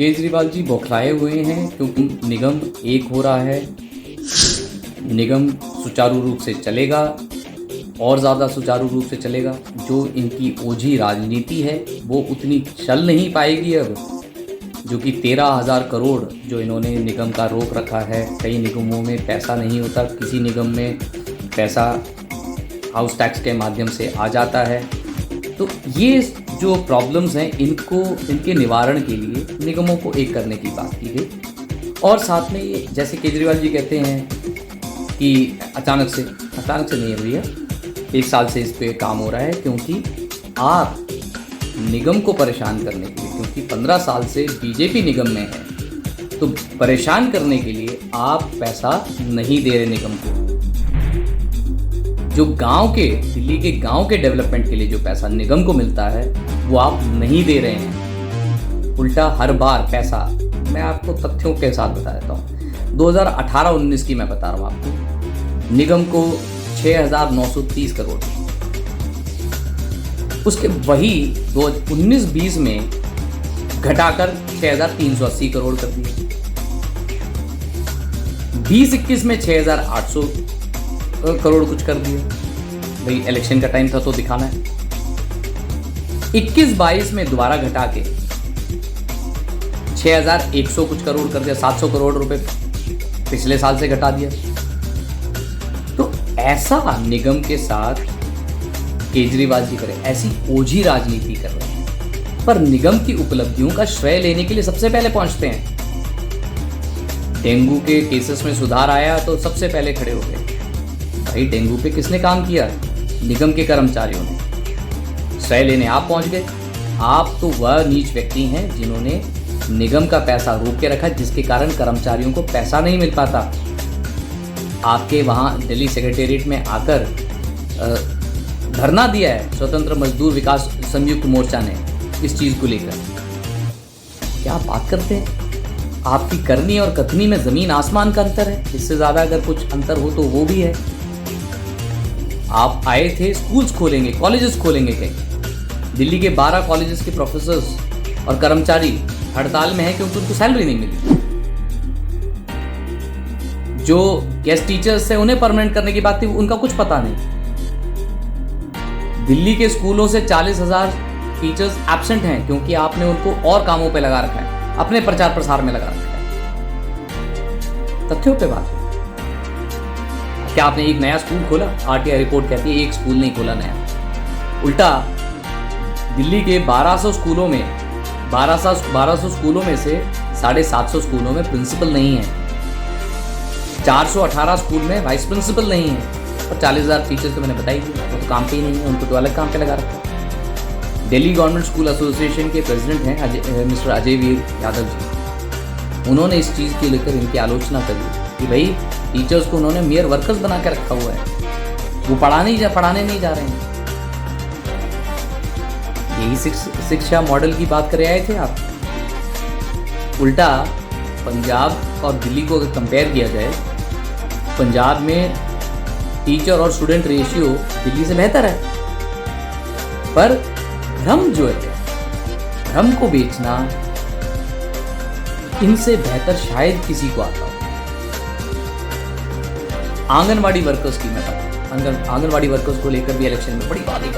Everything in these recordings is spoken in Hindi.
केजरीवाल जी बौखलाए हुए हैं क्योंकि निगम एक हो रहा है। निगम सुचारू रूप से चलेगा और ज़्यादा सुचारू रूप से चलेगा। जो इनकी ओझी राजनीति है वो उतनी चल नहीं पाएगी अब, जो कि 13,000 करोड़ जो इन्होंने निगम का रोक रखा है। कई निगमों में पैसा नहीं होता, किसी निगम में पैसा हाउस टैक्स के माध्यम से आ जाता है। तो ये जो प्रॉब्लम्स हैं इनके निवारण के लिए निगमों को एक करने की बात की गई। और साथ में ये जैसे केजरीवाल जी कहते हैं कि अचानक से नहीं हुई है, 1 साल से इस पे काम हो रहा है, क्योंकि आप निगम को परेशान करने के लिए, क्योंकि 15 साल से बीजेपी निगम में है, तो परेशान करने के लिए आप पैसा नहीं दे रहे निगम को। जो दिल्ली के गांव के डेवलपमेंट के लिए जो पैसा निगम को मिलता है वो आप नहीं दे रहे हैं। उल्टा हर बार पैसा, मैं आपको तथ्यों के साथ बता देता हूँ, 2018-19 की मैं बता रहा हूँ आपको, निगम को 6,930 करोड़, उसके वही 19-20 में घटाकर 6,380 करोड़ कर दिए। 20-21 में 6,800 करोड़ कुछ कर दिए। भाई इलेक्शन का टाइम था तो दिखाना है। 21-22 में दोबारा घटा के 6,100 कुछ करोड़ कर दिया। 700 करोड़ रुपए पिछले साल से घटा दिया। तो ऐसा निगम के साथ केजरीवाल जी करें, ऐसी ओझी राजनीति कर रहे हैं, पर निगम की उपलब्धियों का श्रेय लेने के लिए सबसे पहले पहुंचते हैं। डेंगू के केसेस में सुधार आया तो सबसे पहले खड़े हो गए। भाई डेंगू पे किसने काम किया? निगम के कर्मचारियों ने। श्रेय लेने आप पहुंच गए। आप तो वह नीच व्यक्ति हैं जिन्होंने निगम का पैसा रोक के रखा, जिसके कारण कर्मचारियों को पैसा नहीं मिल पाता। आपके वहाँ दिल्ली सेक्रेटेरिएट में आकर धरना दिया है स्वतंत्र मजदूर विकास संयुक्त मोर्चा ने इस चीज़ को लेकर। क्या बात करते हैं? आपकी करनी और कथनी में ज़मीन आसमान का अंतर है। इससे ज़्यादा अगर कुछ अंतर हो तो वो भी है। आप आए थे स्कूल्स खोलेंगे, कॉलेजेस खोलेंगे कहीं। दिल्ली के 12 कॉलेजेस के प्रोफेसर्स और कर्मचारी हड़ताल में हैं क्योंकि उनको सैलरी नहीं मिली। जो गेस्ट टीचर्स हैं उन्हें परमानेंट करने की बात थी, उनका कुछ पता नहीं। दिल्ली के स्कूलों से 40,000 टीचर्स एब्सेंट हैं क्योंकि आपने उनको और कामों पे लगा रखा है, अपने प्रचार प्रसार में लगा रखा है। तथ्यों पे बात है। क्या आपने एक नया स्कूल खोला? आरटीआई रिपोर्ट कहती है एक स्कूल नहीं खोला नया। उल्टा दिल्ली के 1200 स्कूलों में 1200 स्कूलों में से 750 स्कूलों में प्रिंसिपल नहीं है। 418 स्कूल में वाइस प्रिंसिपल नहीं है। और 40,000 टीचर्स तो मैंने बताई थी, वो तो काम पे ही नहीं है, उनको तो अलग काम पे लगा रखा है। दिल्ली गवर्नमेंट स्कूल एसोसिएशन के प्रेसिडेंट हैं मिस्टर अजय वीर यादव जी। उन्होंने इस चीज़ के लेकर इनकी आलोचना करी कि भाई टीचर्स को उन्होंने मेयर वर्कर्स बना के रखा हुआ है, वो पढ़ाने नहीं जा रहे हैं। यही शिक्षा मॉडल की बात कर आए थे आप। उल्टा पंजाब और दिल्ली को अगर कंपेयर किया जाए, पंजाब में टीचर और स्टूडेंट रेशियो दिल्ली से बेहतर है। पर भ्रम जो है, भ्रम को बेचना इनसे बेहतर शायद किसी को आता हो। आंगनवाड़ी वर्कर्स की मैं बात, आंगनवाड़ी वर्कर्स को लेकर भी इलेक्शन में बड़ी बात है।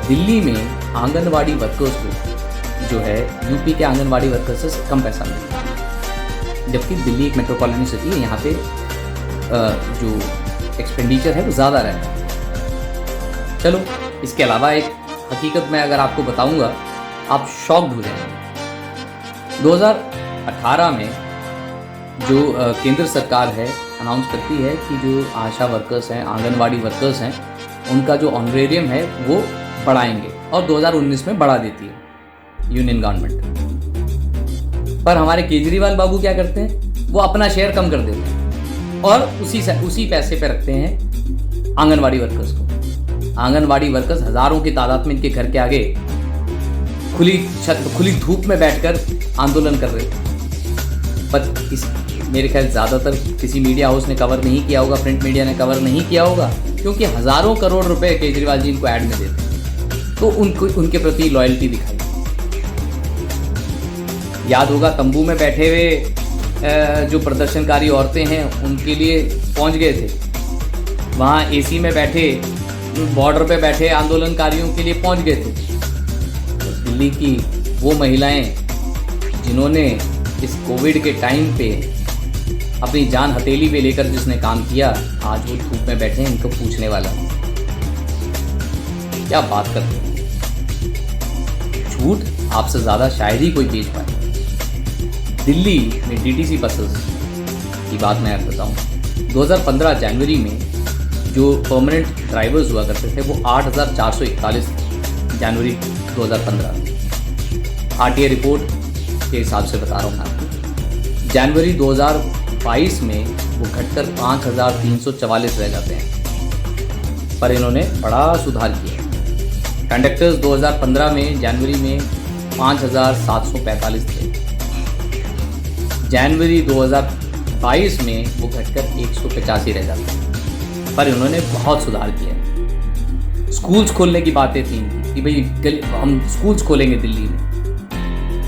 दिल्ली में आंगनवाड़ी वर्कर्स को जो है यूपी के आंगनवाड़ी वर्कर्स से कम पैसा मिलता है, जबकि दिल्ली एक मेट्रोपॉलिटन सिटी है, यहाँ पे जो एक्सपेंडिचर है वो ज़्यादा रहता है। चलो, इसके अलावा एक हकीकत मैं अगर आपको बताऊंगा आप शॉक्ड हो जाएंगे। 2018 में जो केंद्र सरकार है अनाउंस करती है कि जो आशा वर्कर्स हैं, आंगनवाड़ी वर्कर्स हैं, उनका जो ऑनरेरियम है वो बढ़ाएंगे, और 2019 में बढ़ा देती है यूनियन गवर्नमेंट। पर हमारे केजरीवाल बाबू क्या करते हैं? वो अपना शेयर कम कर देते हैं और उसी पैसे पे रखते हैं आंगनवाड़ी वर्कर्स को। आंगनवाड़ी वर्कर्स हजारों की तादाद में इनके घर के आगे खुली धूप में बैठकर आंदोलन कर रहे थे। पर मेरे ख्याल ज़्यादातर किसी मीडिया हाउस ने कवर नहीं किया होगा, प्रिंट मीडिया ने कवर नहीं किया होगा, क्योंकि हज़ारों करोड़ रुपए केजरीवाल जी इनको ऐड में देते हैं, तो उनके प्रति लॉयल्टी दिखाई। याद होगा तंबू में बैठे हुए जो प्रदर्शनकारी औरतें हैं उनके लिए पहुंच गए थे, वहाँ एसी में बैठे बॉर्डर पे बैठे आंदोलनकारियों के लिए पहुंच गए थे। तो दिल्ली की वो महिलाएं जिन्होंने इस कोविड के टाइम पे अपनी जान हथेली पे लेकर जिसने काम किया, आज वो धूप में बैठे हैं, इनको पूछने वाला क्या बात करते हैं। झूठ आपसे ज़्यादा शायद ही कोई बेच पाए। दिल्ली में डीटीसी बसेस की बात मैं बताऊँ, 2015 जनवरी में जो परमानेंट ड्राइवर्स हुआ करते थे वो 8,441 जनवरी 2015 आरटीए रिपोर्ट के हिसाब से बता रहा हूँ मैं आपको। जनवरी 2022 में वो घटकर 5,344 रह जाते हैं, पर इन्होंने बड़ा सुधार किया। कंडक्टर्स 2015 में जनवरी में 5,745 थे, जनवरी 2022 में वो घटकर 185 रह जाते हैं, पर इन्होंने बहुत सुधार किया। स्कूल्स खोलने की बातें थी कि भाई हम स्कूल्स खोलेंगे दिल्ली में,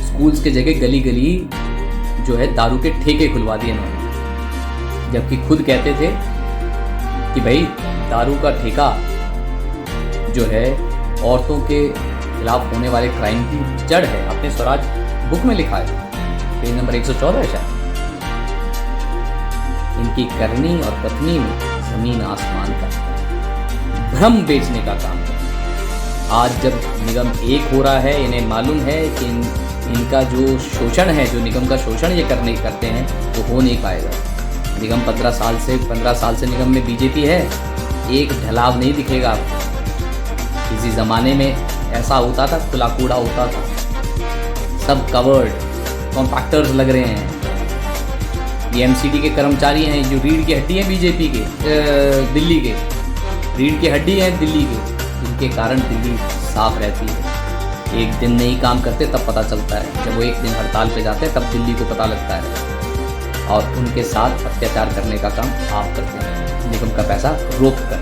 स्कूल्स के जगह गली गली जो है दारू के ठेके खुलवा दिए इन्होंने, जबकि खुद कहते थे कि भाई दारू का ठेका जो है औरतों के खिलाफ होने वाले क्राइम की जड़ है। अपने स्वराज बुक में लिखा है, पेज नंबर 114 है शायद। इनकी करनी और कथनी में जमीन आसमान का भ्रम बेचने का काम है। आज जब निगम एक हो रहा है, इन्हें मालूम है कि इनका जो शोषण है, जो निगम का शोषण ये करते हैं वो हो नहीं पाएगा। निगम 15 साल से निगम में बीजेपी है, एक ढलाव नहीं दिखेगा आपको। किसी ज़माने में ऐसा होता था, खुला कूड़ा होता था, सब कवर्ड, कॉम्पैक्टर्स लग रहे हैं। ये एमसीडी के कर्मचारी हैं जो रीढ़ की हड्डी हैं बीजेपी के, दिल्ली के रीढ़ की हड्डी हैं दिल्ली के, जिनके कारण दिल्ली साफ रहती है। एक दिन नहीं काम करते तब पता चलता है, जब वो एक दिन हड़ताल पे जाते हैं तब दिल्ली को पता लगता है। और उनके साथ अत्याचार करने का काम आप करते हैं, निगम का पैसा रोक कर।